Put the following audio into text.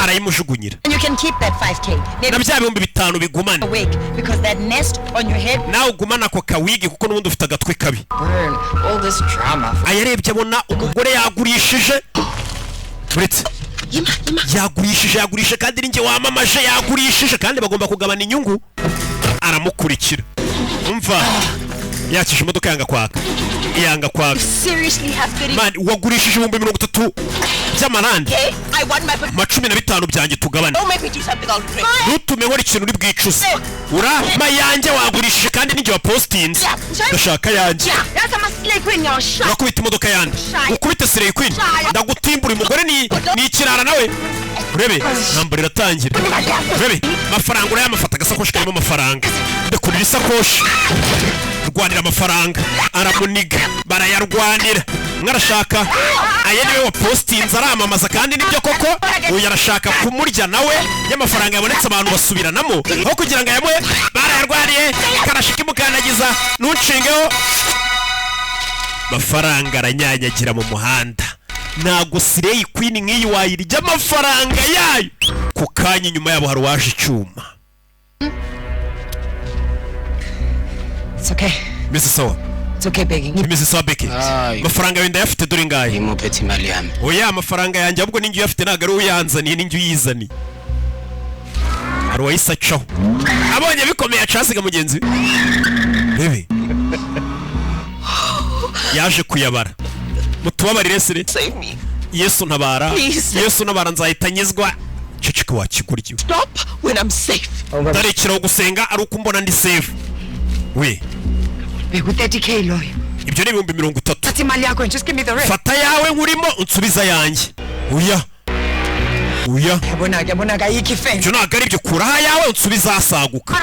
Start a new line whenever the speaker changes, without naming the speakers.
arayimujugunyira.
And you can keep that 5K.
Na bya bihumbi 5 bigumane.
Awake because that nest on your head.
Nawe ugumana ako kawigi kuko n'ubundi ufite agatwe kabi.
Burn all this drama.
Ayarebye abona umugore yagurishije. Uretse yagurisha kandi ninjye wamamaje yagurishije kandi bagomba kugabana inyungu. Aramukurikira. Umva yakisha imodoka yanga kwaka.
Seriously have to.
Man, wagurishije 30 by'amarandi.
I want my
15 byanjye tugabane.
Don't make me do something all crazy.
Nutume nkora ikintu uri bwicuse. Urama yanjye wagurishije kandi ninjye wa postinze. Ndashaka yanjye.
That's a slay queen your shot.
Nakubita imodoka yanjye. Ukubite slay queen. Ndagutimbura umugore ni ikirara nawe. Urebe nambura iratangira. Urebe mafaranga urayamafata gasakoshi karimo amafaranga. Ndakurira isakoshi. Rwanira amafaranga. Aramuniga barayarwanira. Mwarashaka aye niwe wa postinze aramamaza kandi nibyo koko uyu arashaka kumurya nawe y'amafaranga yabonetse abantu basubiranamo aho kugira ngo yamwe barayarwariye karashika imukanagiza nuncingeho mafaranga aranyanyagira mu muhanda. Nago Slay Queen nk'iyi wayirya amafaranga yayo ku kanya inyuma yabo hari waje icyuma.
It's okay.
Mrs. Sawa.
It's okay begging.
Mrs. Sawa Becky. Mafaranga wenda yafite dore ngaye.
Imo petit Mariam.
Oya amafaranga yanjye ahubwo ninjye yafite naga ari uyanzaniye ninjye uyizani. Ari wayisacaho. Abonye bikomeye acasiga mugenzi. Bebe. Yaje kuyabara. Mutubabarire sire.
Save me.
Yesu ntabara. Yesu ntabara nzahitanyizwa. Ceceka wakiguryo.
Stop when I'm safe.
Tarekira gusenga ari uko mbona ndi safe. We.
Be with 30K lawyer.
Ibyo ni 30.
Tati mali yako just give me the rest.
Fata yawe nkurimo unsubiza yanjye. Oya.
Yabona yiki fence.
Cyo nagari byo kura yawe unsubiza asaguka.